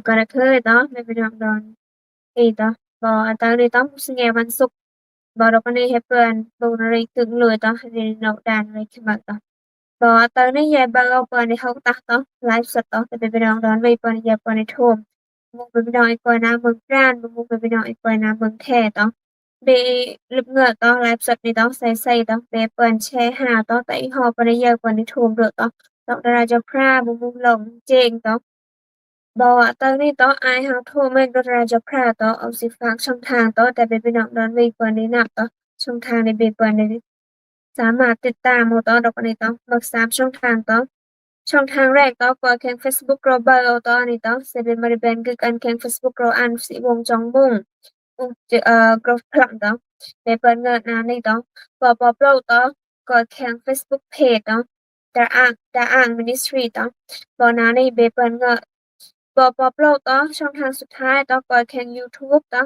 ก็ได้เคยđó mẹ bên London thì đó bo tao đi tao cũng ngheวันศุกร์บ่เราก็ได้ให้เพื่อนบ่ได้ตึงเลยต่อให้นอกด่านเลยขึ้นมาต่อบ่ตอนนี้ยายบ่เอาเปิ้นให้เขาตักต่อไลฟ์สดต่อแต่เป็นน้องดอนไว้เปิ้นยายเปิ้นให้โทมมุงเป็นน้องไอ้ก้อยน้าเมืองปราณมุงเป็นน้องไอ้ก้อยน้าเมืองแท้ต่อเบลึบเหงือต่อไลฟ์สดนี่ต่อใส่ต่อเบเปิ้นแชร์หาต่อแต่อีฮอบ่ได้ยายเปิ้นให้โทมเด้อต่อดอกดาราเจ้าพระมุงหลงเจงต่อบ่ตอนนี้ต่ออายเฮาโทรแม่นดอกดาราเจ้าพระต่อเอาสิฝากช่องทางต่อแต่เป็นน้องดอนไว้เปิ้นแนะนำต่อช่องทางในเบเปิ้นได้สามารถติดตามหมู่ต่อดอกอันนี้ต่อเบิก3ช่องทางต่อช่องทางแรกต่อก็แข่ง Facebook เราเบอร์ต่อนี่ต่อสิเป็นบริเวณคือการแข่ง Facebook เราอันสิวงจองมุ่งกรฟพลังต่อในเปิ้นเงินนานี่ต่อปอโปรต่อก็แข่ง Facebook Page ต่อดาอ่าง Ministry ต่อบ่นานี่เบเปิ้นเงินปอโปรต่อช่องทางสุดท้ายต่อก็แข่ง YouTube ต่อ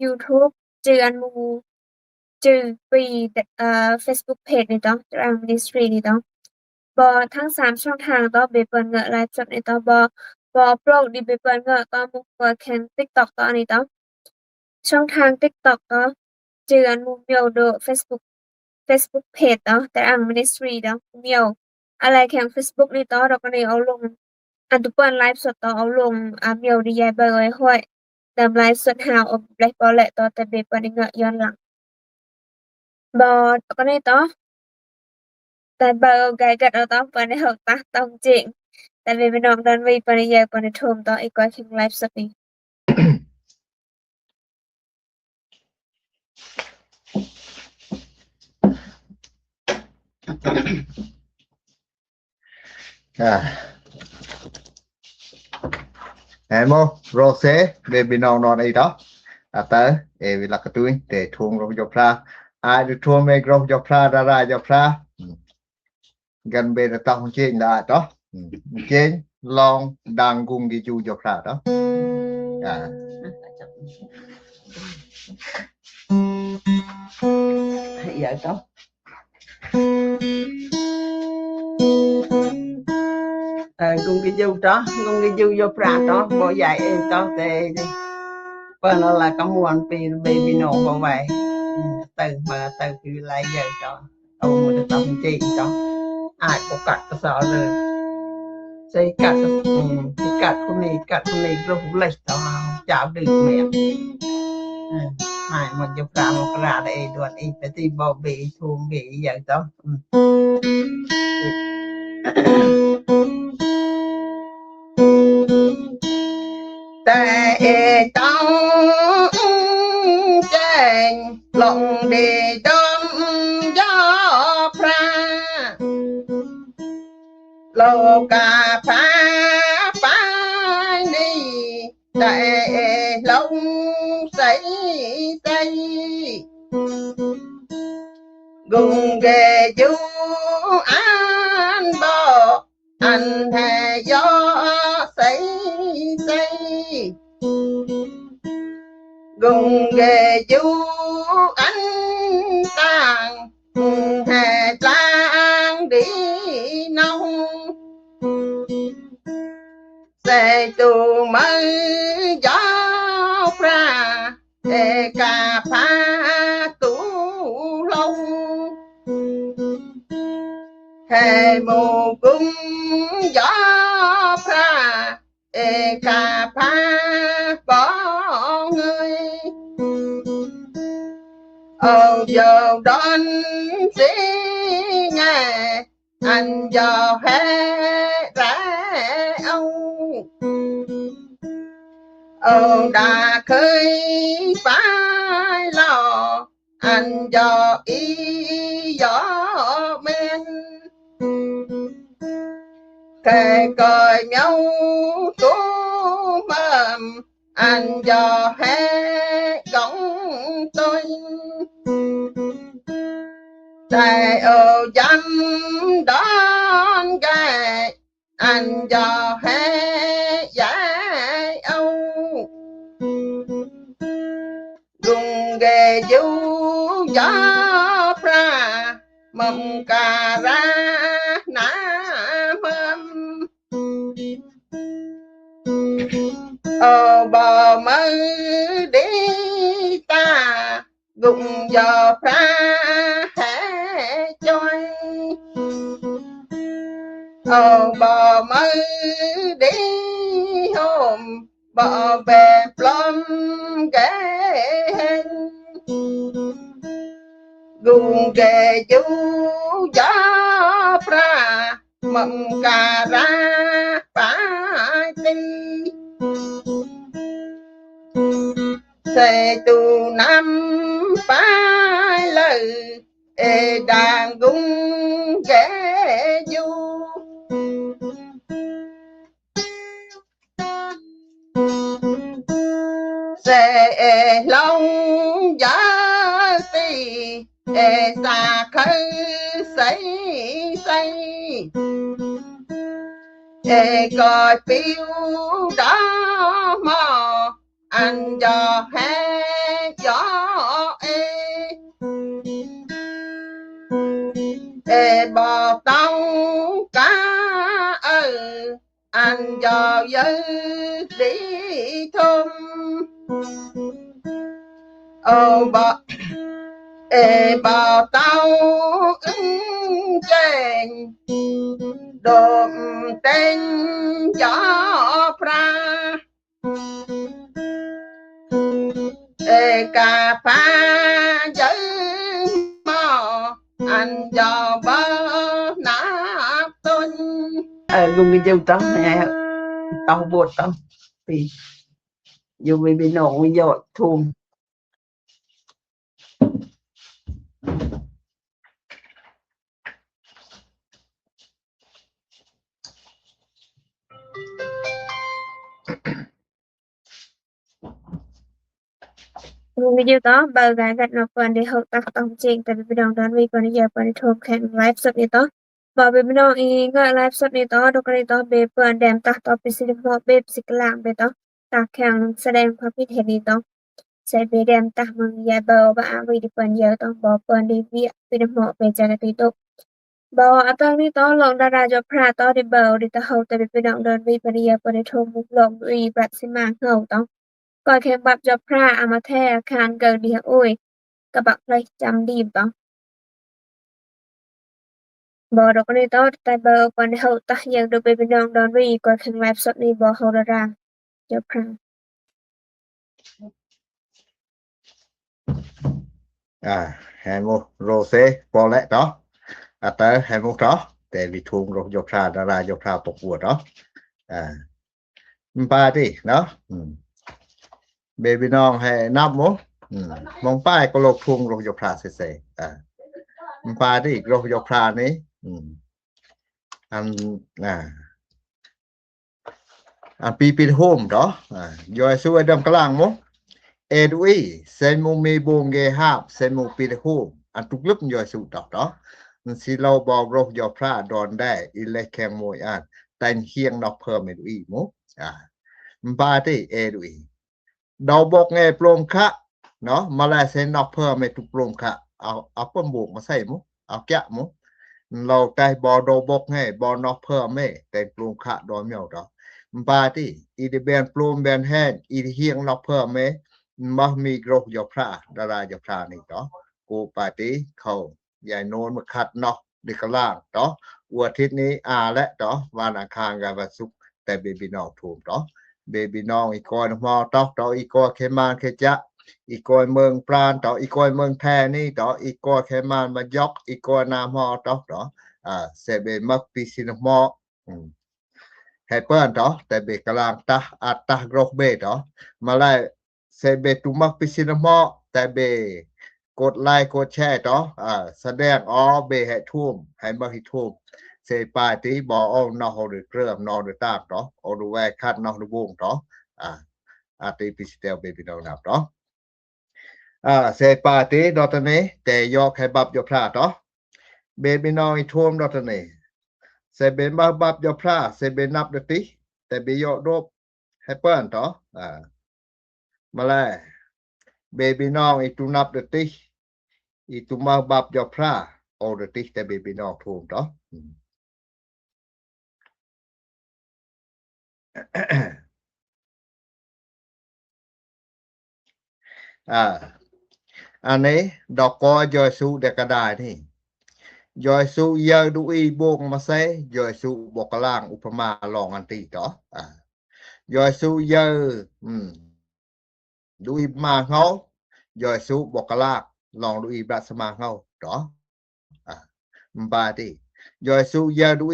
YouTube จืออันหมู่จือปีFacebook Page นี่ต่อดาอ่าง Ministry นี่ต่อบ่ทั้ง3ช่องทางต่อเบเปิ้นเงินไลฟ์สดนี่ต่อบ่โปรดิเบเปิ้นเงินต่อมุกก็แข่ง TikTok ต่อนี่ต่อช่องทาง TikTok ต่อจืออันหมู่เมียวโด Facebook Page ต่อดาอ่าง Ministry ต่อเมียวอะไรแข่ง Facebook นี่ต่อดอกอันนี้เอาลงอันตุเปิ้นไลฟ์สดต่อเอาลงเมียวดียายเบิ่งไว้ค่อยนำไลฟ์สดหาออกไลฟ์บ่แหละต่อแต่เบเปิ้นนี่เงินย้อนหลังบ่ก็นี่ต่อแต่เบอร์ไกกัดเอาต่อเปิ้นให้เฮาตะต้องจริงแต่เว้นน้องดอนไว้เปิ้นให้ยายเปิ้นให้โทมต่ออีกก็แข่งไลฟ์สดนี่Emo, Rose, baby nong non ai đó. Ta vì là cái túi để thuông rong cho pha. Ai được thuông mê rong cho pha ra cho pha. Gần bên là tông trên là đó. Trên long đang cùng đi chu cho pha đó. Dạ đó. Cùng cái dâu đó, cùng cái dâu vô phá đó, bỏ dạy em đó thì phần là có muốn baby nổ vào vậy từ khi lại giờ đó ông một tầm chị đó ai có cắt cái sợ rồi xây cắt của này rồi lấy đó chào được mẹ ai mà vô phá một ra đây đoạt ít thì bỏ bị thùng bị giờ đó tại trong chèn lòng để đom gió pha lô cà phá đi tại lông sấy tay gùng ghề chú ăn bò ăn hè gió sấy say gùng ghề chú anh tàng hè trang đi nông xe tù mơ gió ra để cà phá tủ lông hè mù cung gió ra để cà phá có người giờ đón xí nghe anh giờ hết rẽ ông đã khơi phải lo anh giờ ý gió men kề cời nhau tú mầm anh giờ hết góng tôi tại ở dân đón gai anh giờ hết giải âu gùng ghề du gió ra mầm cà ra ná mâm cũng giờ ra hé choi bò mới đi hôm bò về plum ghé gung ghé chú gió pra mầm cà ra phải ti sẽ tu năm phải lời đàn gung ghé du sẽ long giá ti xa khơi xây xây coi phiêu đó mò anh cho hết gió bò tông cá anh cho dư đi thơm bò tao trên đồm tên gió pra cà phá giấy mò anh cho bơ nắp tôn gồm cái dâu tao nghe tao bột tao vì dù bị nổ bây giờ thùm video đó bờ gái gạch nộp phần để hợp tác tổng trình tại bên đồng đoàn vi còn giờ phần thôm khen live สด នេះតោះបើbên đồng ý ngại live สด នេះតោះដល់នេះតោះពេលเปิดแดมតាក់តោះពីសិល្បៈពេលសិកឡាងពេលតោះតាក់ខាងแสดงความคิดเห็นនេះតោះใช้ពេលแดมតាក់มึงยายเบอร์บ่อาวีดิเปิ้นเยอะតោះបើเปิ้នดีវាពីเหมาะពេលចាកទីតុបើអត់នេះតោះឡងតារាចុះប្រាតោះទីបើទីតោះទៅពេលđồng đoàn vi ពរិយាពរិធមមុខឡងវីប្រាក់សិមាហៅតោះก่อนแข่งบับจอบพระอามาแท้อาคารเกิดดีโอ้ยกระบักเลยจำดีบ่บ่ดอกนี้ตอแต่เบอร์ปานเฮาตะยังดูไปเป็นน้องดอนวีก่อนแข่งไลฟ์สดนี้บ่เฮาดาราจอบพระแฮโมโรเซปอและเนาะแต่แฮโมเนาะแต่วิทุงโรยพราดารายพราประกวดเนาะปาติเนาะเบบี้น้องให้นับมั้งมองป้ายก็โลกทุ่งโรยพราเสปาติโรยพรานี้อันปีโฮมเนาะยอยสู้ดำกลางมั้งเอดุยเซมูมีบงเกฮาบเซมูปีโฮมอันทุกลึกยอยสู้ดอกเนาะสิเราบอกโรยพราดอนได้อิเล็กแข็งมวยอันแต่เฮียงดอกเพิ่มเอดุยมั้งปาติเอดุยดาวบอกไงปลงคะเนาะมาแลเซนอกเพิ่มไม่ทุกปลงคะเอาปมบกมาใส่มุเอาแกะมุเราได้บอดาวบอกไงบอนอกเพิ่มไม่แต่ปลงคะดอเมียวดอกปาติอีดิแบนปลงแบนแห้งอีเฮียงนอกเพิ่มไม่มามีโรคยาพระดารายาพระนี่เนาะกูปาติเขาใหญ่โนนมาขัดเนาะดิกล่างเนาะวันอาทิตย์นี้และเนาะวันอังคารกับวันศุกร์แต่เบบีนอกถูกเนาะเบบีน้องอีกอยมอตอกต่ออีกอยเคมานเคจะอีกอยเมืองปราณต่ออีกอยเมืองแทนี่ต่ออีกอยเคมานมายอกอีกอยนามอตอกต่อเสเบมักปีสินมอให้เปิ้นต่อแต่เบกลางตะอัตตะกรกเบต่อมาไล่เสเบตุมักปีสินมอแต่เบกดไลค์กดแชร์ต่อแสดงเบให้ทุ่มให้บ่ให้ทุ่มเสปาติบ่เอานอหรือเกลือมนอหรือตากเนาะเอาดูแวคัดนอหรือวงเนาะอาติพิสเตลเบบินองนับเนาะเสปาติดอตนี้แต่ยอกให้บับยอพระเนาะเบบินองอีท่วมดอตนี้เสเบนบับยอพระเสเบนับดติแต่เบยอรบให้เปิ้นเนาะมาแลเบบินองอีตุนับดติอีตุมาบับยอพระโอดติแต่เบบินองท่วมเนาะ อันนี้ดอกกอยอยสูเดกระดายนี่ยอยสูเยอดูอีโบกมาใส่ยอยสูบอกกลางอุปมาลองอันตีต่อยอยสูเยอดูอีมาเฮายอยสูบอกกลางลองดูอีบรัสมาเฮาต่อบาติยอยสูเยอดู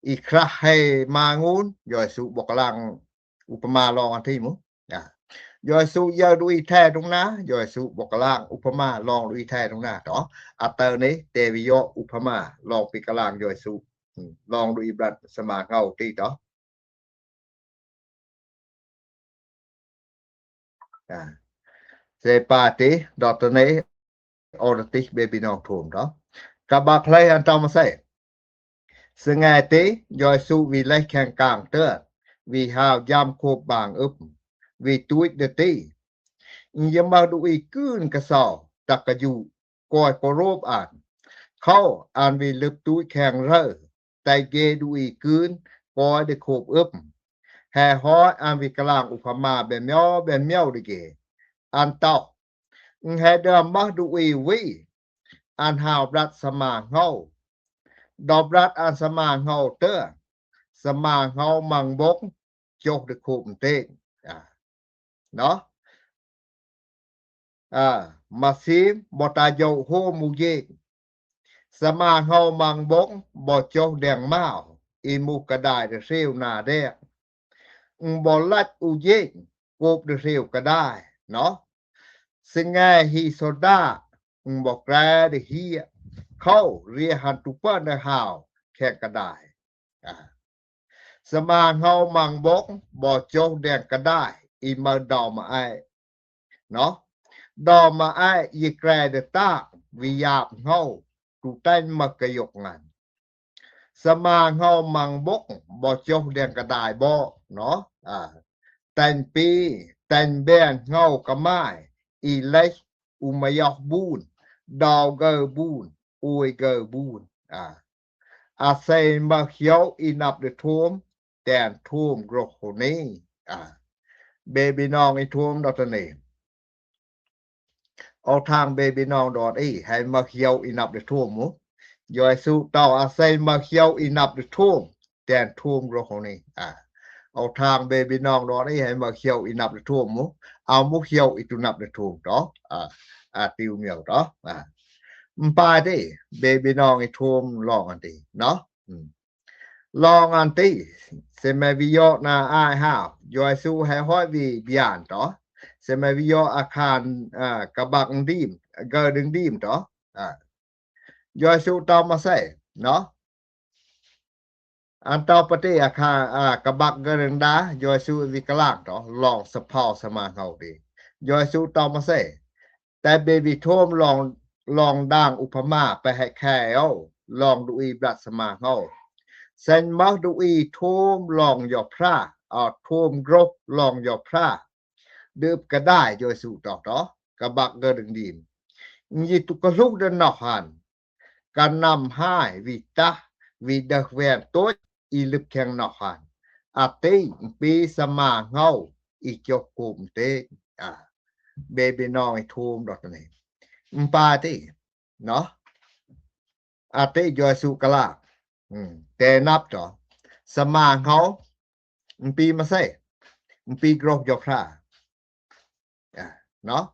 อีคราให้มางูนยอยสูบอกกลางอุปมาลองอันที่มุยอยสูเยอดูอีแท้ตรงนะยอยสูบอกกลางอุปมาลองดูอีแท้ตรงหน้าต่ออัตเตอร์นี้เตวิโยอุปมาลองปิกลางยอยสูลองดูอีบรัสมาเฮาตีต่อSeperti dotone ortis bebinong thum đó các bác lấy anh trong mà say sự ngày tí doi su vì lấy khen càng tơ vì hào giam khô bàng ướp vì túi đợt tí nhưng mà đuôi cươn cả sò tắc cả dù coi có rộp ảnh khâu ảnh vì lực túi khen rơ tay ghê đuôi cươn coi để khộp ướp hè hói ảnh vì cả làng upama bèn méo đi ghê ảnh tao hè đờm mắc đuôi vi ảnh hào bạch sà mà ngâu đọc bạch ảnh sà mà ngâu tơ sà mà ngâu măng bốc chốt được khủng tên đó mà xím bò ta dầu hô mù dê sà mà ngâu măng bốc bò chốt đèn mạo in mù cả đài được siêu nà đen bò lách u dê cốp được siêu cả đài nó sinh nghe hi sodaบอกแรได้เฮียเข้าเรียหันตุปในหาวแค่กระได้สมาเฮามังบกบ่โจแดงกระได้อีมาดอมาไอเนาะดอมาไออีแกรเดตาวิยาบเฮาตุเต้นมากระยกงานสมาเฮามังบกบ่โจแดงกระได้บ่เนาะแต่นปีแต่นแบนเฮากระไม้อีเล็กอุมายอกบูนดาวเกอบูนอวยเกอบูนอาเซนมาเขียวอินับเดทุ่มแตนทุ่มกรกโหนี้เบบีนองไอทุ่มดอตเนเอาทางเบบีนองดอตให้มาเขียวอินับเดทุ่มมุยอยสู้ต่ออาเซนมาเขียวอินับเดทุ่มแตนทุ่มกรกโหนี้เอาทางเบบีนองดอตให้มาเขียวอินับเดทุ่มมุเอามุเขียวอิตุนับเดทุ่มต่อติวเมียวต่อปาดิเบบีน้องไอ้ทุ่มลองอันตีเนาะลองอันตีเซเมวิโยนาอายฮาวยอยสู้ให้ห้อยวีบิานต่อเซเมวิโยอาคารกระบักดีมเกอดึงดีมต่อยอยสู้ต่อมาใส่เนาะอันต่อปฏิอาคารกระบักเกอดึงดายอยสู้วิกลางต่อลองสะพาวสมาเฮาดียอยสู้ต่อมาใส่แต่เบบีโทมลองด่างอุปมาไปให้แค่ลองดูอีบรัสมาเฮาเซนมักดูอีโทมลองยอพระโทมกรบลองยอพระดืบก็ได้โดยสู่ต่อกระบักเกดึงดีมยิตุกลุกเดินนอกหันการนำให้วิตาวิดแวนตัวอีลึกแข่งนอกหันอาติปีสมาเฮาอีจกกุมเตเบบีน้องไอ้ทูมดอกนี่ปาติเนาะอาติยอยสุกลาแต่นับต่อสมาเฮาปีมาใส่ปีกรกยกพระเนาะ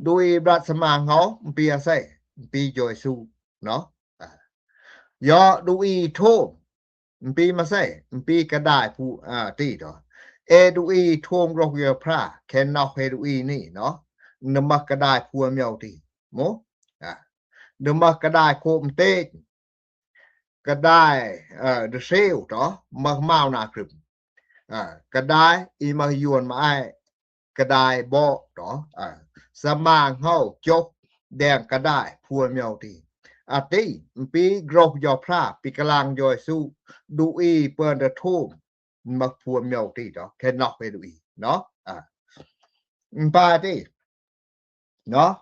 ด้วยบรัสมาเฮาปีอาใส่ปียอยสุเนาะยอดูอีโทปีมาใส่ปีกระดายผู้ตีต่อเอดูอีทวมกรกเยพระแค่นอกเฮดูอีนี่เนาะนมักกระดายพัวเมียวตีโมนมักกระดายโคมเตกกระดายเดเซลต่อมักมานาครึมกระดายอีมายวนมาไอกระดายบ่ต่อสมางเฮาจกแดงกระดายพัวเมียวตีอาติปีกรกยอพระปีกลางยอยสู้ดูอีเปิ้นตะทุ่มมักพัวเมียวตีต่อแค่นอกไปดูอีเนาะปาติเนาะ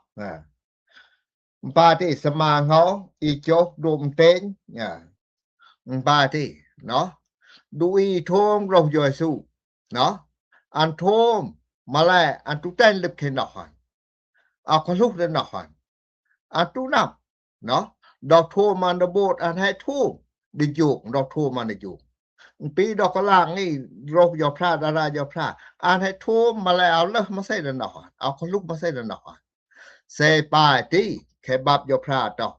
ปาติสมาเฮาอีจกดมเต็งปาติเนาะดูอีโทมรบยอยสู้เนาะอันโทมมาแลอันตุเต้นลึกเข็นดอกหัน เอาก็ลุกได้เนาะอันตู้นับเนาะดอกโทมันระโบดอันให้ทูบดิจุกดอกโทมันดิจุกปีดอกกะลางนี่โรคยอพระดารายอพระอันให้ทูบมาแล้วเลิกมาใส่ได้เนาะเอาก็ลุกมาใส่ได้เนาะเซปาติแค่บับยอพระตอก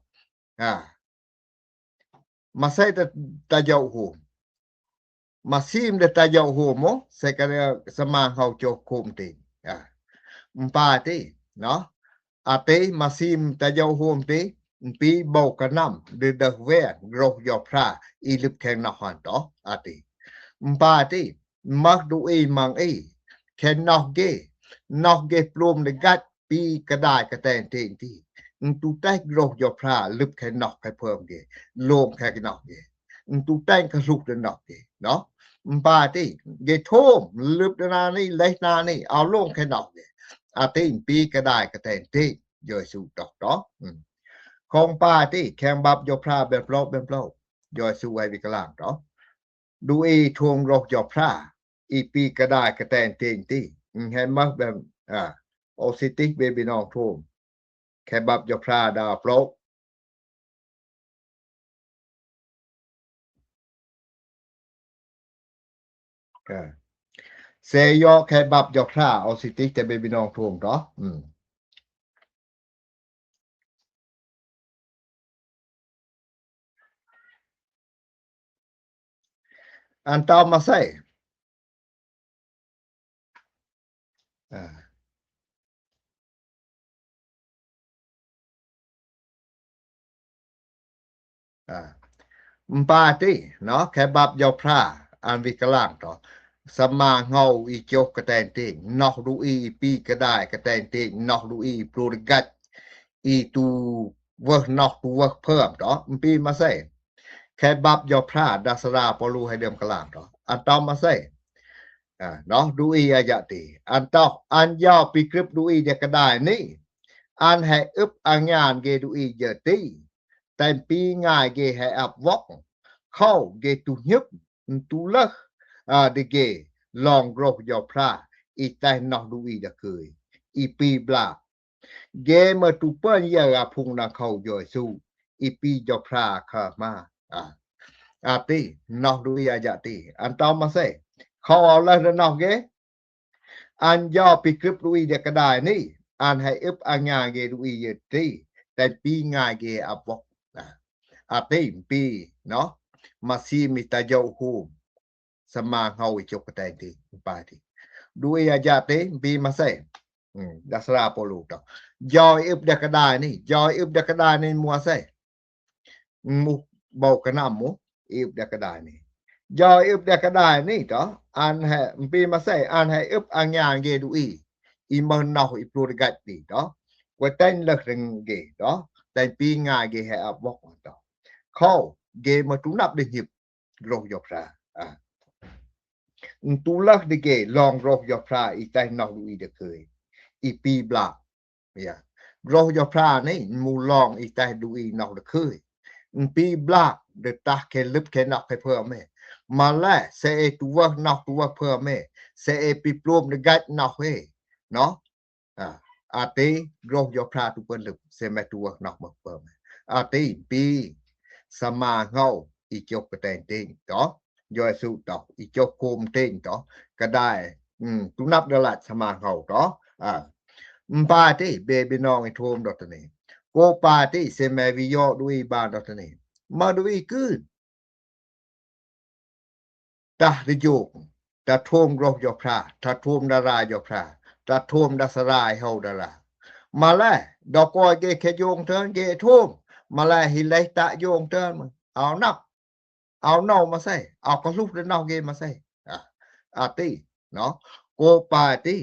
มาใส่ตะเยาหูมาซิมde ta jau homo se kare sama hau jo kum ti pa ti no ate masim ta jau hom ti pi bau kanam de de we ro yo phra I lip khen na han to ati pa ti mak du e mang e khen nok ge plum de gat pi kadai ka ten ting ti tu tai ro yo phra lip khen nok kai phom ge lom kha ki nok ge tu tai ka luk de nok ge no ba ti ge thom lip na ni le na niเอาลงแค่นอกเนี่ยอาติปีก็ได้ก็แต่ติยอยสู่ดอกดอกของปาติแข่งบับยอพระแบบรอบยอยสู่ไว้วิกลางดอกดูอีทวงรอกยอพระอีปีก็ได้ก็แต่ติติให้มักแบบโอซิติกเบบีน้องทวงแข่งบับยอพระดาปลอกเซยอแค่บับยอพระเอาสิติกแต่เบบีน้องทวงเนาะอันตามมาใส่ปาติเนาะแค่บับยอพระอันวิกลางต่อสมาเงาอีจกกระแตนติงนอกดูอีปีก็ได้กระแตนติงนอกดูอีโปรดิกัดอีตูเวิร์กนอกตูเวิร์กเพิ่มต่อปีมาใส่แค่บับยอพระดัสราปอลูให้เดิมกลางต่ออันตอมมาใส่เนาะดูอีอายะติอันตออันยอปีกริบดูอีเดก็ได้นี่อันให้อึบอังญานเกดูอีเยติแต่ปีง่ายเกให้อับวอกเข้าเกตุยึบตูเลิกde ge long growth yo phra I tai nok du I da khơi I pi bla ge ma tu pan ya ga phung na khau yo su I pi yo phra kha ma ti nok du ya ja ti an taw ma se khau au la nok ge an yo pi grip du I de ka dai ni an hai up an nya ge du I ye ti tai pi nga ge apok ti pi no ma si mi ta yo huสมาเฮาอีจกกระแตงติปาติด้วยอาญาติปีมาใส่ดัสราโปลูตยอยอึบเดกระดานี่ยอยอึบเดกระดานี่มัวใส่มุบอกกระนำมุอึบเดกระดานี่ยอยอึบเดกระดานี่ตออันให้ปีมาใส่อันให้อึบอังยางเกดูอีมันนอกอีโปรดิกัดนี่ตอกว่าแต่งเลิกเรงเกตอแต่ปีง่ายเกให้อับบอกตอเข้าเกมาตุนับได้หยิบโรคยกราtulak de ge long roh yo phra I tai nok du I de khơi I pi bla ya roh yo phra ni mu long I tai du I nok de khơi pi bla de ta ke lip ke nok ke phơ me ma la se e tu wa nok tu wa phơ me se e pi plom de gat nok he no ate roh yo phra tu pen lip se me tu wa nok ma phơ me ate pi sama ngau I chok ke ten ting toยอยสุตอกอีจกโคมเต้งตอก็ได้ตุนับดลัดสมาเฮาตอปาติเบบิน้องไอโทมดอกตะนี่โกปาติเซเมวิโยดุอีบานดอกตะนี่มาดุอีกึตะริโยกตะโทมรอกยอพระตะโทมดารายอพระตะโทมดัสรายเฮาดารามาแลดอกกอยเกเคโยงเทินเกโทมมาแลหิไลตะโยงเทินเอานับเอาเนามาใส่เอากระลุกเนาเกมาใส่ติเนาะโกปาติ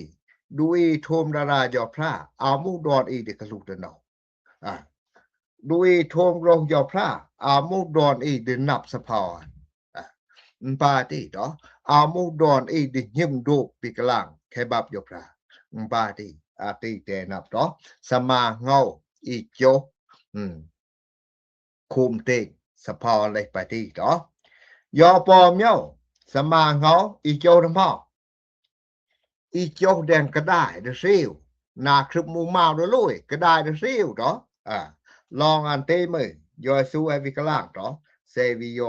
ดูอีโทมดารายอพระเอามุดอนอีเดกระลุกเนาดูอีโทมรองยอพระเอามุดอนอีเดนับสะพานปาติเนาะเอามุดอนอีเดยิมโดปิกลางแค่บับยอพระปาติติแต่นับเนาะสมาเงาอีโจคุมเตงสะพานเลยปาติเนาะยอปอมเย้าสมาเงาอีโจนพ่ออีโจแดงก็ได้เดซิว นาครึบมูมาวดลุยก็ได้ดซิวดอลองอันเตมือยอซูเอวิกลางดอเซวิโย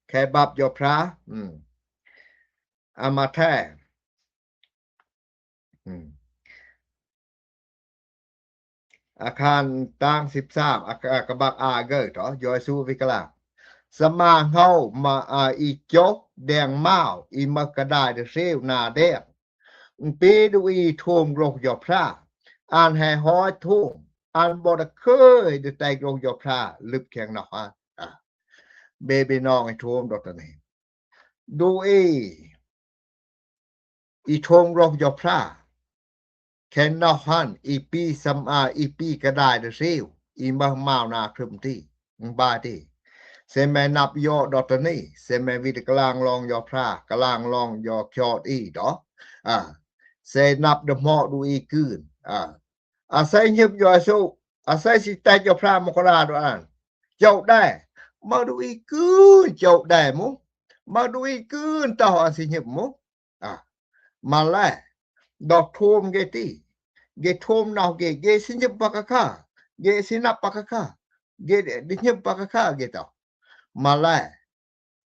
แค่บับยอพระอามาแท้อาคารตั้ง13กบักอาเกอร์ดอยอซูวิกลางสมาเฮามาอีจกแดงมาวอีมกระดายดซิวนาเดกปีดูอีท่วมโรคยอพระอ่านให้ห้อยท่วมอ่านบ่ได้เคยได้แต่โรคยอพระลึกแข็งเนาะเบบีน้องไอ้ท่วมดอกตะนี่ดูอีท่วมโรคยอพระแค่นอกหันอีปีสำอีปีก็ได้ดซิวอีมามาวนาครึมที่บาที่เซแมนับยอดอกตะนี่เซแมวิตกลางลองยอพระกลางลองยอคยอดอีดอกเซนับดมอดูอีคืนอาศัยยึบยอสู้อาศัยสิแตกยอพระมกราดอันเจ้าได้มาดูอีคืนเจ้าได้มุมาดูอีคืนต่ออาสิยึบมุมาแลดอกโทมเกติเกโทมนาวเกสิยึบปากะเกสินับปากะเกดิยึบปากะเกตอมาแล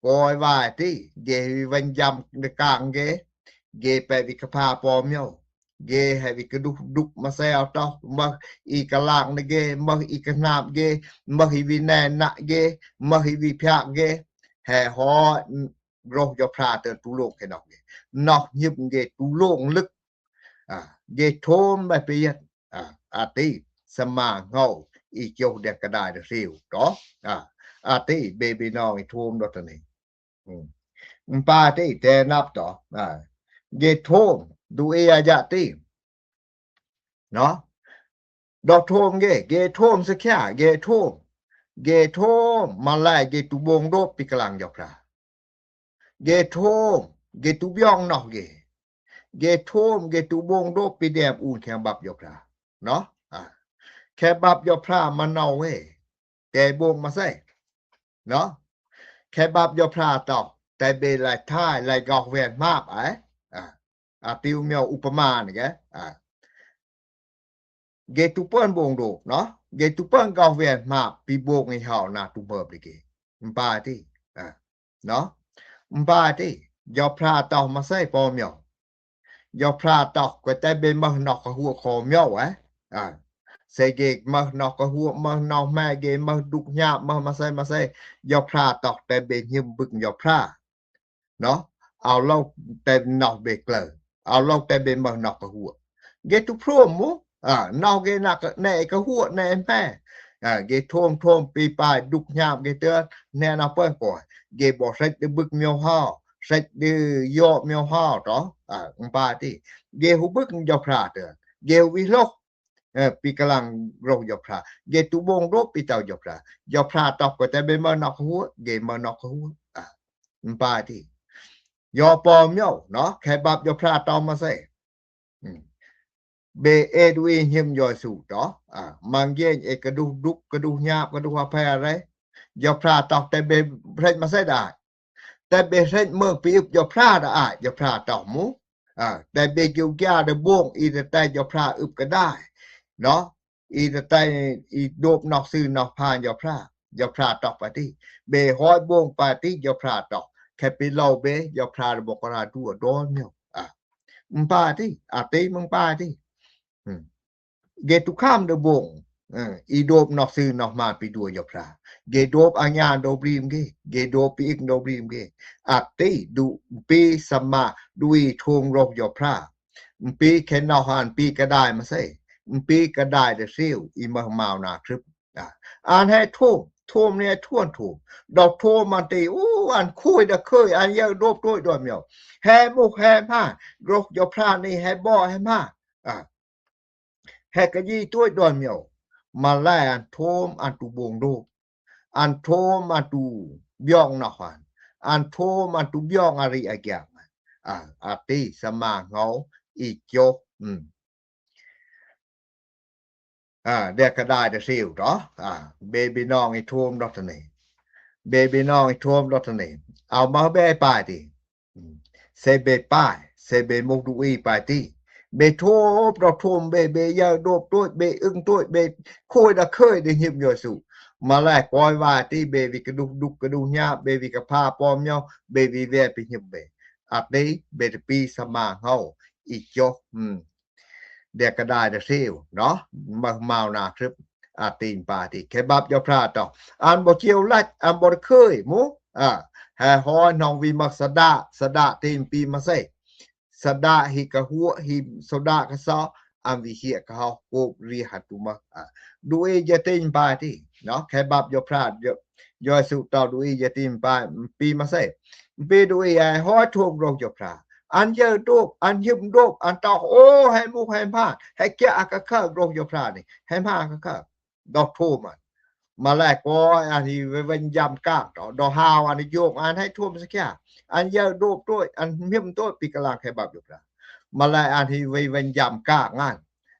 ปอยว่าติเกวันยำในกลางเกไปวิกพาปอมโยเกให้วิกดุกมาใส่เอาตอมาอีกลางนเกมาอีกนาบเกมาหิวิแนนะเกมาหิวิพากเกแห่ฮอโรคยอพราเตตุโลกให้นอกเกนอกยึบเกตุโลกลึกเกโทมไปเปียดอาติสมาเงาอีเกี่ยวเด็กก็ได้ดซิวดออาติเบบีน้องอีโทมดอตนี่ปาติแต่นับต่อเกโทมดูเอยะติเนาะดอกโทมเกโทมสะแค่เกโทมมาไล่เกตุบงโดปิกลางยอพระเกโทมเกตุบยองนอกเกโทมเกตุบงโดปิแดมอูนแค่บับยอพระเนาะแค่บับยอพระมันเอาเว้แต่บงมาใส่เนาะแค่บับยอพระต่อแต่เบลายท้ายลายกอกแวนมากติวเมียวอุปมานี่แกเกตุเปิ้นบงโดเนาะเกตุเปิ้นกอกแวนมาปีบงให้เฮานาตุเบิบดิเกมปาติเนาะมปาติยอพระต่อมาใส่ปอเมียวยอพระต่อก็แต่เบมนอกหัวคอเมียวเสเกมนอกหัวมนอกแม่เกมดุกญามาใส่ยอพระต่อแต่เบยิมบึกยอพระเนาะเอาเราแต่นอกเบเกลเอาเราแต่เบมนอกหัวเกตุพรมมุนอกเกนักในกหัวในแม่เกทมปีปายดุกญาเกเตอแน่นาเปิ้นก่อเกบ่เสร็จบึกเมียวฮาเสร็จดือยอเมียวฮาตอปาติเกหุบึกยอพระเตอเกวิโลกปีกำลังโรคยอพระเกตุบงโรคปีเจ้ายอพระตอกก็แต่เบมนอกหัวเกมนอกหัวปาติยอปอมเมียวเนาะแค่บับยอพระตอมาใส่เบเอดูอีหิมยอสูตมังเยนเอกระดูดุกกระดูญาบกระดูอภัยอะไรยอพระตอกแต่เบเฮ็ดมาใส่ได้แต่เบเฮ็ดเมืองปียอพระได้ยอพระตอกหมูแต่เบกิวกาได้บ่งอีแต่ยอพระอึบก็ได้เนาะอีแต่อีโดบนอกซื่อนอกพานยอพระตอกปาติเบห้อยบ่งปาติยอพระตอกแค่ไปเล่าเบยอพระบอกราดูดอนเมียวมึงปาติติมึงปาติเกตุข้ามเดบงอีโดบนอกซื่อนอกมาไปดูยอพระเกโดบอัญญาโดบริมเกโดบปีกโดบริมติดูปีสมาดุยทงรบยอพระปีแค่นอหันปีก็ได้มาใส่ปีก็ได้เดซิวอีมามาวนาครึบอ่านให้ท่วมเนี่ยท่วนถูกดอกโทมันตีอันคุยเคยอันเยอะโดบด้วยด้วยเมียวแฮมุกแฮมาโรคยอพระนี่ให้บ่ให้มาแฮกะยี่ด้วยด้วยเมียวมาแลอันโทมอันตุบงโดอันโทมอันตุบยองนะหันอันโทมอันตุบยองอะริอะแกงติสมาเงาอีจกเด็กก็ได้เดซิวดอเบบีน้องอีท่วมดอกนี่เบบีน้องอีท่วมดอกนี่เอามาเบปายติเซเบปายเซ se be mok du e pa ti be thop do thom be ya dop toi be ưng toi be khoi da khơi de hip yo su ma la koi wa ti be vi ka duk ka du nya be vi ka pha pom nhau be vi ve pi hip be at de be pi sama hau i cho de ka da de siu no ma mau na trip a tin pa ti ke bab yo phra to an bo chiu lat an bo khơi mu ha ho nong vi mak sada tin pi ma se sada hi ka hu hi soda ka sa an vi hi ka ha ko ri hatu ma du e je tin pa ti no ke bab yo phra yo su to du e je tin pa pi ma se be du e ho thom ro yo phra an je dop an him dop an ta o hai mu hai pa hai kya ka ka ro yo phra ni hai ma kaดอกท่วมมาแลกก็อันที่เว้นยำกากดอกฮาวอันนี้โยกอันให้ท่วมสักแค่อันเยอะโดบด้วยอันเมียมด้วยปีกลางแค่บับอยู่ละมาแลกอันที่เว้นยำกากงาน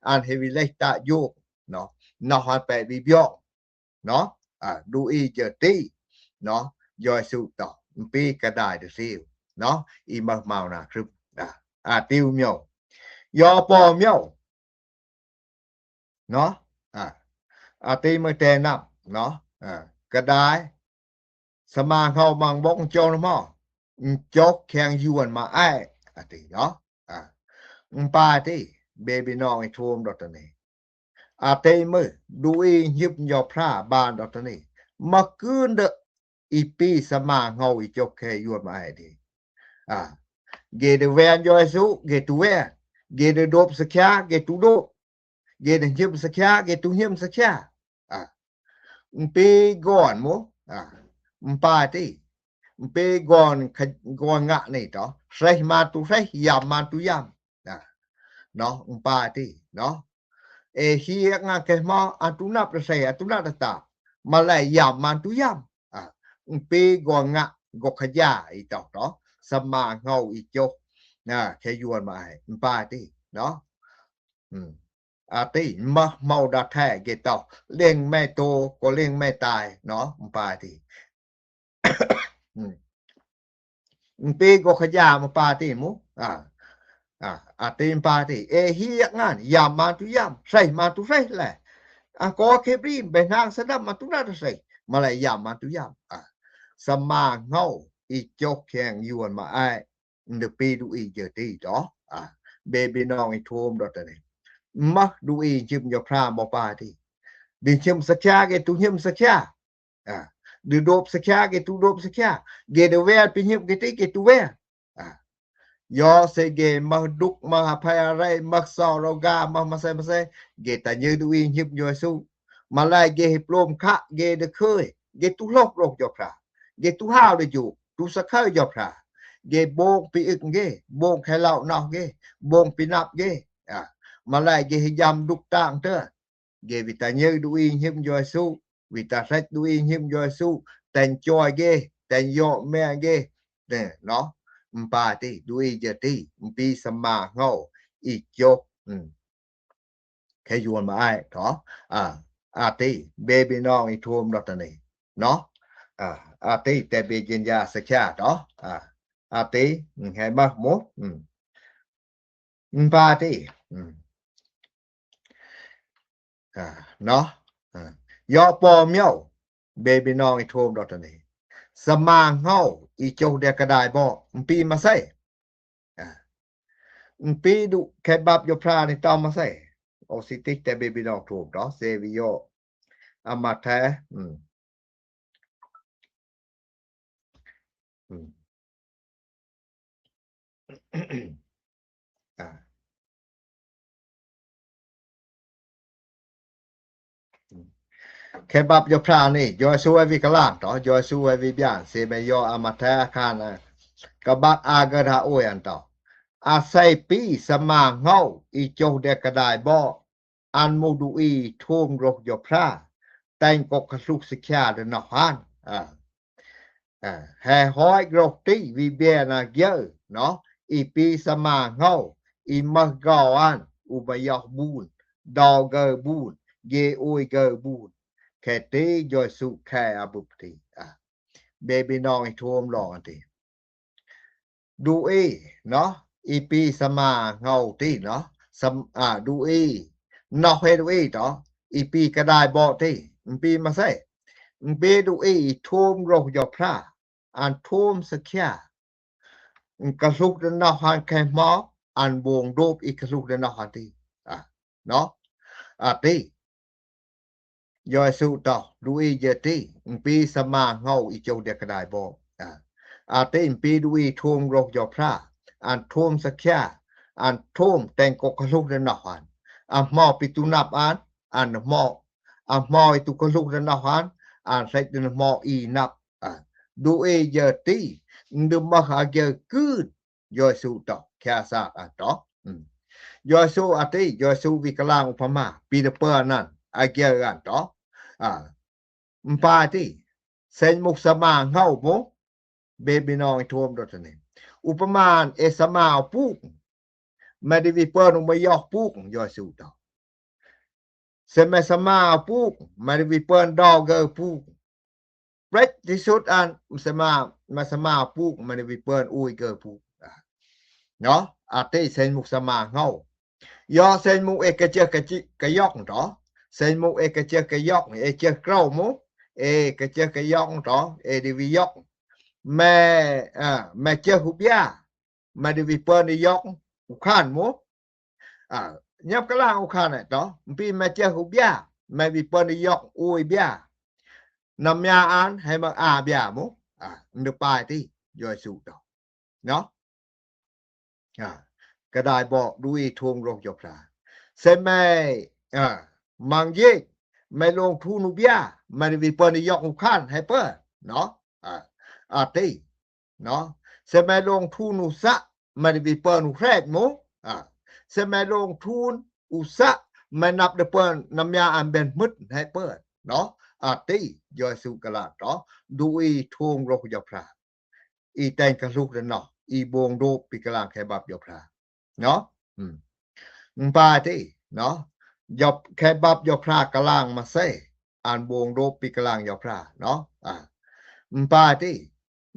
อันที่วิเลตะโยกเนาะนอหันไปบิบยอกเนาะดูอีเจอตีเนาะย่อยสุดต่อปีก็ได้เดซิวเนาะอีมาเมานะคือติวเมียวยอปอเมียวเนาะติมือแต่นับเนาะก็ได้สมาเข้ามังบกโจนมอจกแข่งยวนมาอ้ายติเนาะปาติเบบีน้องให้ท่วมดอกตะนี้ติมือดูอียิบยอพระบานดอกตะนี้มาคืนเดอีปีสมาเฮาอีจกแข่งยวนมาอ้ายดิเกเดแวนยอยสุเกตุแวเกเดดบสะแคเกตุโดเกเดยิบสะแคเกตุหิมสะแคปีก่อนmo pa tiปีก่อนงะนี่ตอใส่มาตุใส่ยามมาตุยามเนาะpa tiเนาะฮีงะแกมาอัตุนับใส่อัตุนับตามาไลยามมาตุยามปีก่อนงะกขยาอีตอเนาะสมาเฮาอีจกแค่ยวนมาให้pa tiเนาะติมาเมาดาแท้เกตอเล่งไม่โตก็เล่งไม่ตายเนาะปาติปีก็ขยามาปาติมุติปาติเฮียงานยามมาตุยามใส่มาตุใส่แหละก็เคบรีมไปนางสะดับมาตุนาใส่มาเลยยามมาตุยามสมาเฮาอีจกแข่งยวนมาอ้ายเดปีดูอีเจอตีดอเบบีน้องอีโทมดอตนี่มักดูอีจิมยอพระบ่ปาติดิชิมสักชาเกตุหิมสักชาดิโดบสักชาเกตุโดบสักชาเกเดเวปิหิมเกติเกตุเวยอเซเกมาดุกมาพายอะไรมักซอรกามาเซเกตะยืดูอีหิมยอสุมาไลเกหิปลมคะเกเดเคยเกตุโลกโลกยอพระเกตุฮาวเดอยู่ตุสักเคยยอพระเกโบงปิอึกเกโบงให้เรานอกเกโบงปินับเกมาไลเกยำดุกต่างเตอเกวิตาเยดูอีหิมยอสุวิตาเซดูอีหิมยอสุแต่งจอยเกแต่งยอแม่เกเนี่ยเนาะปาติดูอีเจติปีสมาเฮาอีจกแค่ยวนมาอ้ายเถาติเบบีน้องอีท่วมดอกตะนี่เนาะติแต่เบกินยาสักชาเนาะติให้มาหมปาติเนาะยอปอเมียวเบบีน้องอีท่วมดอกตะนี่สมาเฮาอีจกเดกระดายบ่ปีมาใส่ปีดุแค่บับยพรานี่ตอมาใส่โอสิติแต่เบบีน้องถูกเนาะเซวิโยอามาแท้แค่บับยพรานี่ยอซูไอวิกลางต่อยอซูไอวิบยานเซเมโยอามาแท้คานกบักอากระโอยันต่ออาศัยปีสมาเฮาอีโจเดกระดายบ่อันโมดูอีท่วมรกยพราแต่งกกสุกสิกาเดนอหันแห่ห้อยกรกติวิเบียนาเยอะเนาะอีปีสมาเฮาอีมักกออันอุบยอกบูนดอเกอบูนเยโอยเกอบูนแค่ตียอยสุแค่อบุปติเบบีน้องท่วมรออันติดูเนาะ อีปีสมาเงาติเนาะดูอีนอกเฮดูอีตออีปีก็ได้บ่ติปีมาใส่ปีดูอีทุ่มโรยพระอันทุ่มสะเคียกระลุกนอกหันแค่หมออันวงรูปอีกระลุกนอกหันติเนาะติยอยสุตอดูอีเยติปีสมาเงาอีจงเดกได้บ่ติปีดูอีทุ่มโรยพระอันทุ่มสะเคียอันทุ่มแต่งกกระลุกนอกหันหมอปิตุนับอันหมอหมออีตุกระลุกนอกหันอันใส่นหมออีนับดูอีเยติดึมหาเกกืดยอยสุตอแค่ซากตอยอยสุติยอยสุวิกลางอุปมาปีเดเปอร์นั่นอาเกกันตอปาติเซนมุกสมาเฮาบ่เบบีน้องทวมดตนี่อุปมาเอสมาปุกมาดิวิเปอร์นุมยอกปุกยอยสุตอเซมสมาปุกมาดิวิเปอร์ดอกเกปุกเปรตที่สุดอันสมาปุกมาดิวิเปอร์อุยเกปุกเนาะติเซนมุกสมาเฮายอเซนมุกเอกเจกะยอกตอเซนมุกเอกเจกะยอกเอเจเกรามุเอกเจกะยอกตอเอดิวิยอกแม่เจหุบยามาดิวิเปอร์นี่ยอกอุคานมุยับกะลางอุคานตอปีแม่เจหุบยาแม่วิเปอร์นี่ยอกอุยบยานำยาอันให้มาบยามุนปายติยอยสุตอเนาะก็ได้บอกด้วยทวงโรคยพราเซแม่มังเยไม่ลงทุนอุบยาไม่ได้วิปนิยกอุคันให้เปิ้เนาะติเนาะเซแม่ลงทุนอุสะไม่ได้วิปนุแรกหมูเซแม่ลงทุนอุสะไม่นับเดเปิ้นำยาอันเป็นมึดให้เปิ้เนาะติยอยสุกะลาตอด้วยทวงโรคยพราอีแต่งกะลุกเนาะอีบงโดปิกลางแค่บับยพราเนาะปาติเนาะยบแค่บับยพรากลางมาใส่อันบงโดปิกลางยพราเนาะปาติ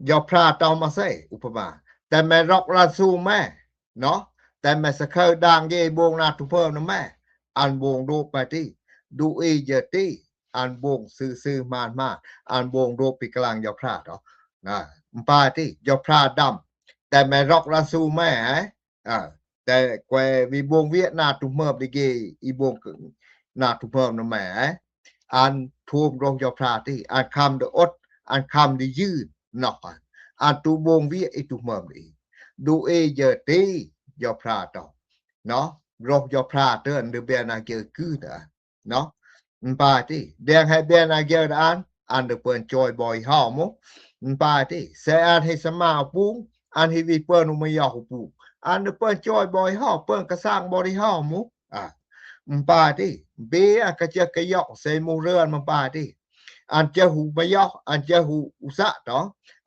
ยพราตอมาใส่อุปมาแต่แม่รอกราสูแม่เนาะแต่แม่สะเคยดังเยบงนาทุเพิ่มนะแม่อันบงโดปาติดูอีเยติอันบงซื่อๆมาอันบงโดปิกลางยพราเนาะปาติยพราดำแต่แม่รอกราสูแม่แต่แกวิบงเวียนาทุเมิบดิเกอีบงนาทุเมิบนะแม่อันทูมโรงยพราติอันคำเดอดอันคำดิยืดเนาะอันตุบงเวียอีทุเมิบดิดูเอเยติยพราตอเนาะโรงยพราเตือนเดเบนาเกกือเนาะปาติแดงให้เบนาเกอันเดเปิ้นจอยบอยเฮามุปาติเสอันให้สมาปุงอันให้วิเปิ้นอุมยอกปุงอันเปิ้นจอยบอยเฮาเปิ้นก็สร้างบริเฮามุปาติเบก็จะกะยอกใส่หมู่เรือนมาปาติอันจะหูบยอกอันจะหูอุสะตอ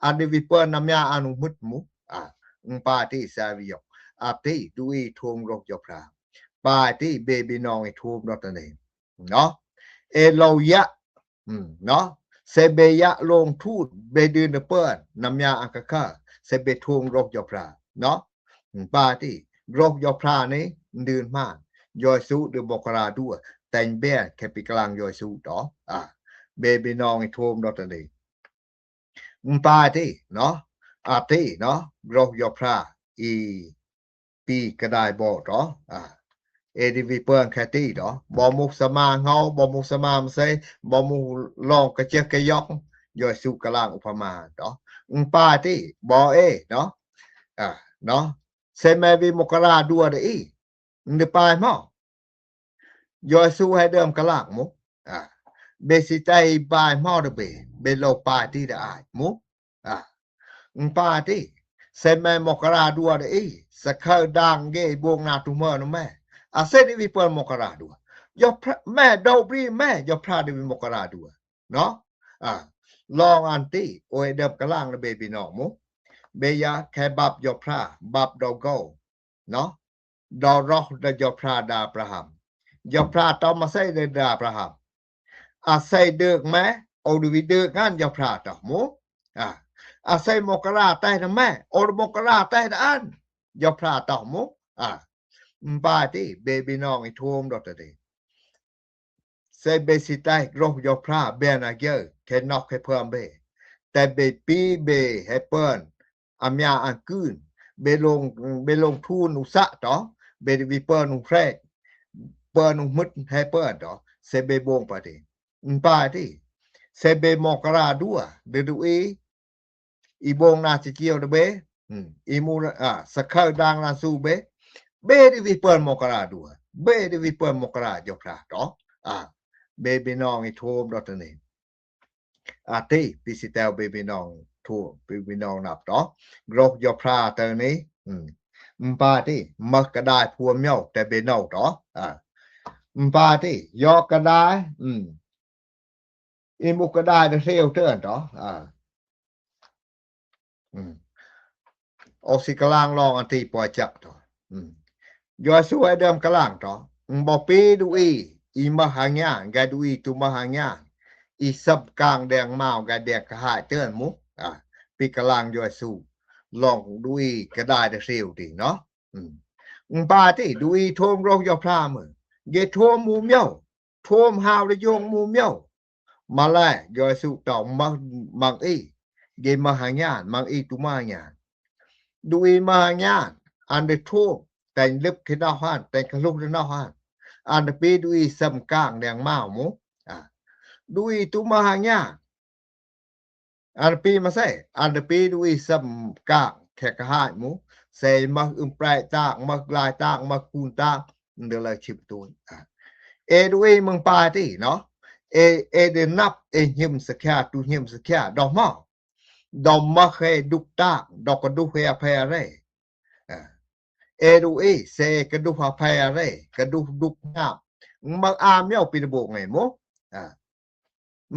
อันวิเปิ้นนำยาอนุมุตมุปาติสาวิยอกติดูอีทวงโรคยพราปาติเบบีน้องอีทวมดอตะเนเนาะเอโลยะเนาะเซเบยะลงทูดเบดืนเปิ้นนำยาอังกะคะเซเบทวงโรคยพราเนาะปาติโรคยพรานี้ดืนมากยอยสุหรือบกราด้วยแต่งเบี้ยแคปิกลางยอยสุตอเบบีน้องอีทวมดอตะเนปาติเนาะติเนาะโรคยพราอีปีก็ได้บ่ตอเอดิวิเปิ้นแคตี้ดอบ่มุกสมาเฮาบ่มุกสมามใส่บ่มุลองกะเจกะยอกยอยสุกะลางอุปมาดอปาติบ่เนาะเนาะเซแมวิมกราดัวเดอีนปายมอยอยสุให้เดิมกะลางมุเบสิใจบายมอเดเบโลปาติได้มุปาติเซแมมกราดัวเดอีสะเคยดังเกบงนาตุเมอนะแม่เซดิวิเปิ้นมกราดัวยอแม่ดอบรีแม่ยอพระดิวิมกราดัวเนาะลองอันติโอเดิมกะลางนะเบบีน้องมุเบยาแค่บับยอพระบับดอกโกเนาะดอรอกดยอพระดาประหัมยอพระตอมาใส่เดดาประหัมใส่เดึกแม่โอดิวิเดึกงานยอพระตอมุใส่มกราใต้นะแม่โอมกราใต้อัน ยอพระตอมุบาติเบบีน้องไอโทมดอตเดเซเบสิไตกรอยอพระเบนาเกอแค่นอกให้เพิ่มเบแต่เบปีเบให้เปิ้นอำยาอันกืนเบลงทุนอุสะตอเบวิเปิ้นอุแพรเปิ้นอุมึดให้เปิ้นตอเซเบบงปะติปาติเซเบมอกราดัวเดดูอีบงนาสิเกียวเดเบอีมูสะเข้าดังนาสูเบดิวิเปิ้นมอกราดัวเบดิวิเปิ้นมอกราจอพระตอเบบีน้องไอโทมดอตเนติปิสิเตลเบบีน้องทูเบบีน้องนับตอกรอกยอพระเตนี้ปาติมักกระดายพัวเมียวแต่เบนอตปาติยอกกระดายอีมุกกระดายเซลเตือนตออกสิกลางลองอันที่ปล่อยจับตอยอสวยเดิมกลางตบ่ปีดูอีมหางานกะดูตุมหางานอีสับกลางแดงมาวกะแดกกะหายเตือนมุปีกลางยอสู้ลองดูกระดายเซลติเนาะปาติดูโทมรอกยอพระมือเยโทมหมู่เมียวโทมหาวระยงหมู่เมียวมาแลยอสู้ตอมังเกมหางานมังตุมหางานดูมหางานอันเดโทมแต่งลึกขึ้นหน้าห้านแต่งขลุกขึ้นหน้าห้านอันปีดูสำกลางแดงมาวหมูดูตุมหางานอันปีมาใส่อันปีดูสำกลางแขกหายหมูใส่มาปลายตากมาลายตากมาคูนตากเดลชิบตูนดูมึงปาติเนาะเดนับหิมสะแค่ตูหิมสะแค่ดอกมอดอมมาเคดุกตากดอกกระดุกเฮาแพเรดูเซกระดุกเฮาแพเรกระดุกดุกงามมังอาเมียวปีนโบกไงหมู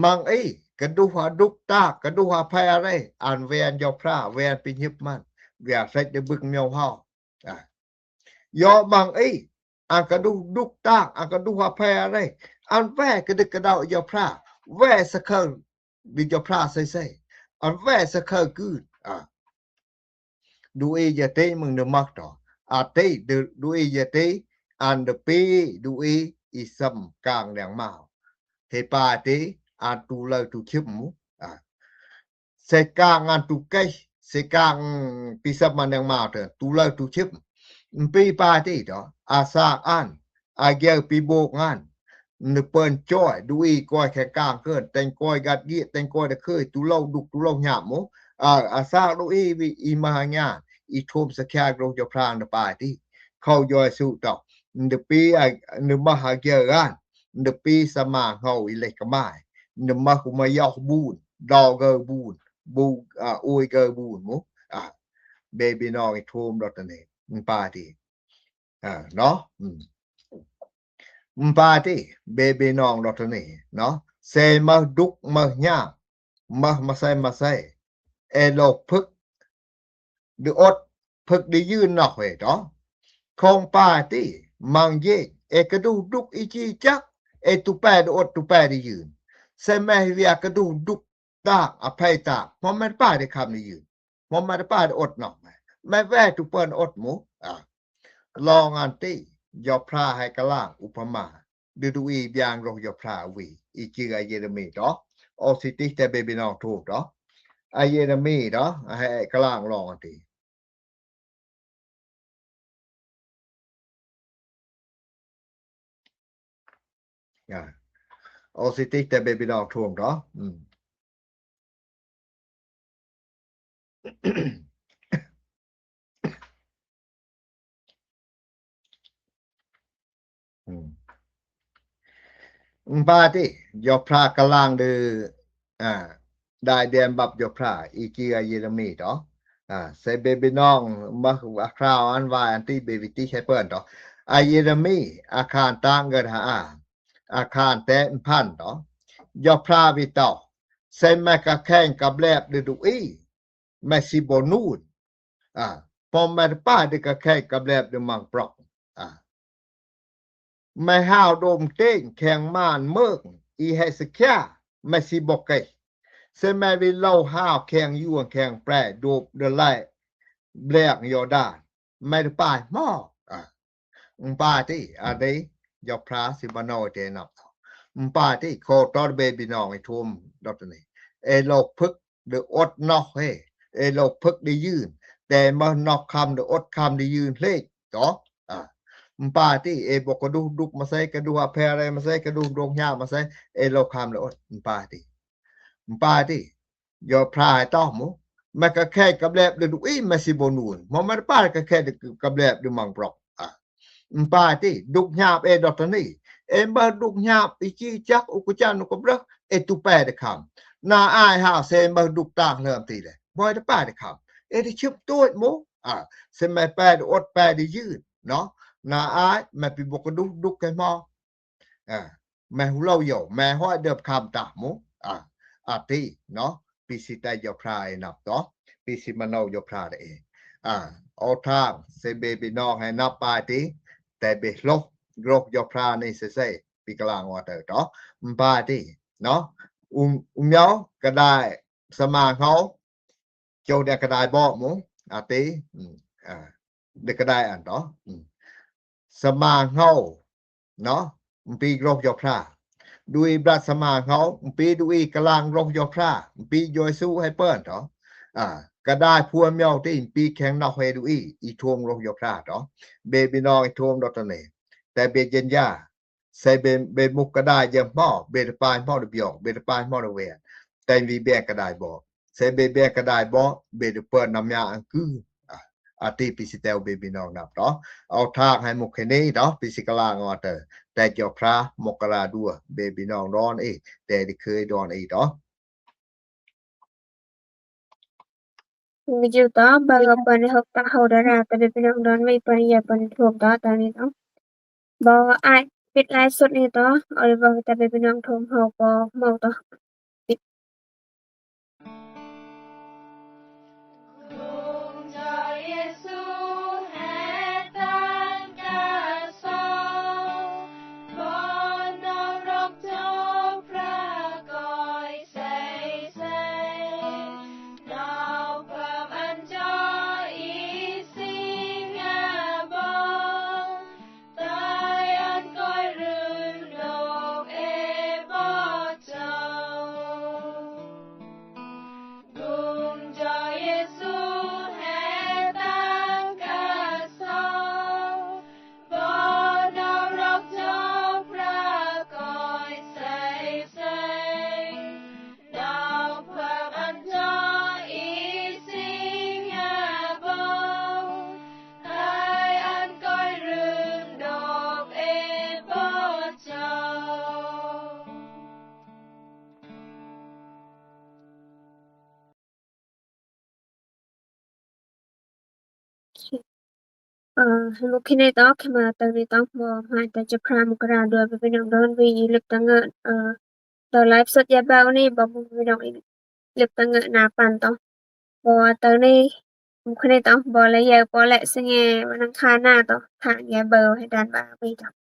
มังกระดุกหาดุกตากกระดุกหาแพเรอันเวียนยอพระเวียนปิยิบมันเวียใส่deบึกเมียวเฮายอมังอันกระดุกตากอันกระดุกหาแพเรอันแวกระดึกกระดาวยอพระแวสะเคิงดิยอพระใส่อันแวสะเคิงกืดดูยะเตมึงเดมักตอเตดูยะเตอันเดปีดูอีซัมกลางแดงมาวเทปาเตอันตูเลตูชิบหมูเสกางอันตูไกเสกางปีซัมมันแดงมาวเตตูเลตูชิบปีปาเตตอาซาอันอาเกลปีโบกงานนเปิ้นจ้อยดูก้อยแค่กลางเกินแต่งก้อยกัดเกียแต่งก้อยได้เคยตูเล่าดุกตูเล่าหยาบหมูอาซาดูอีมหางานอีโทมสะแค่กรงจะพรางปาติเข้ายอยสู้ตอกนปีนมหาเกกันนปีสมาเฮาอิเล็กมายนมหุมายอบูนดอเกบูนบูอุยเกบูนหมูเบบีน้องโทมดอตเนปาติเนาะปาติเบบีน้องดอตเนเนาะเซมาดุกมาญามาใส่โลกพึกดูอดพึกได้ยืนนอกเวตคงปาติมังเยกระดูดุกอีจีจักตุแปดอดตุแปได้ยืนเซแม่เวียกระดูดุกตากอภัยตากเพราะมันป้าได้คำได้ยืนเพราะมันป้าได้อดนอกแม่แวตุเปิ้นอดหมูลองอันติยอพระให้กะล่างอุปมาดูอีบยางรอยอพระวีอีจือเยเรมีตออสิติแต่เบบีน้องถูกตอเยเรมีตให้กะล่างลองอันติอสิติแต่เบบีน้องถูกตปาติยอพระกะล่างดือได้เดียนบับยอพระอีจีเยเรมีตเซเบบีน้องมาคราวอันวาอันที่เบบิติให้เปิ้นตเยเรมีอาคารต่างเกิดหาอาคารแตนพันยอพระวิตเซแมกะแข่งกับแลบดูแมสิบนูนพอแมป้าได้กะแข่งกับแลบดูมังปรอกแม่ห้าวโดมเต้งแข่งม่านเมิกอีให้สแค่แม่สิบอกไกเซแม่วิเล่าห้าวแข่งยั่วแข่งแปรโดบเดไลแบลกยอดาน ไม่ได้ป้ายหม้อป้าที่อะไรยกพระสิบโนเจนับป้าที่โคตรเบบีน้องไอ้ทุ่มดอกนี้โลกพึกหรืออดนอกเฮโลกพึกได้ยืนแต่มานอกคำหรืออดคำได้ยืนเลขต่อป้าที่บอกกระดูดุกมาใส่กระดูแพอะไรมาใส่กระดูดงยามาใส่โลกคำหรืออดป้าที่ยอพระให้ต้องหมูมันก็แค่กับแลบหรือดุมาสิบ่นูนมันป้าก็แค่กับแลบหรือมังปรอกป้าที่ดุกยาบดอกนี้บ่ดุกยาบอีจีจักอุกจันอุกบรตุแปดคำนาอายหาเซบ่ดุกตางเริ่มทีเลยบ่ได้ป้าได้คำที่ชึบตัวหมูเสมัยแปดอดแปดได้ยืนเนาะนาอายแม่ปีบกดุกกันมอแม่หูเราอยู่แม่ห้อยเดิบคำตาหมูที่เนาะปีสิตายพรายนับต่อปีสิมโนยพราได้เองเอาทางเซเบบีนองให้นับปาติแต่เบลกโรคยพราในเซปีกลางว่าเตอต่อปาติเนาะเยาก็ได้สมาเขาเจ้าได้ก็ได้บ่หมูติได้ก็ได้อันต่อสมาเฮาเนาะปีโรคยพราด้วยบรัสมาเขาปีด้วยกลางโรคยพราปีโยสู้ให้เปิ้นต่อก็ได้พัวเมียวที่ปีแข็งนอกเฮดูอีทวงโรคยพราต่อเบบีน้อยทวงดอกตะเนแต่เบเย็นยาใส่เบมุกก็ได้ยังหม้อเบตปานหม้อดบิยองเบตปานหม้อดเวแต่มีแบกก็ได้บ่ใส่เบแบกก็ได้บ่เบตเปิ้นนำยาอันคือติปิสิเตลเบบีน้องนับต่อเอาทางให้มุกนี้ต่อปิสิกลางอเตอแต่เจ้าพระมกราดัวเบบีน้องร้อนแต่ได้เคยดอนต่อGitu bagapan hok saudara tapi pinang may paniyapan thum ta tani to bo ai pit lai sut ni to oi bo tapi pinang thum ho ko mau to mungkin to kema tani to bo mai taจะพรามกราด้วยไปpinang don vi lip tanga to live สดยาเบานี่บ่pinang lip tanga na pan to bo ta ni mungkin to bo la ya bo la singe วันอังคารหน้าto ทางยาเบาให้ด้านบ่าไปto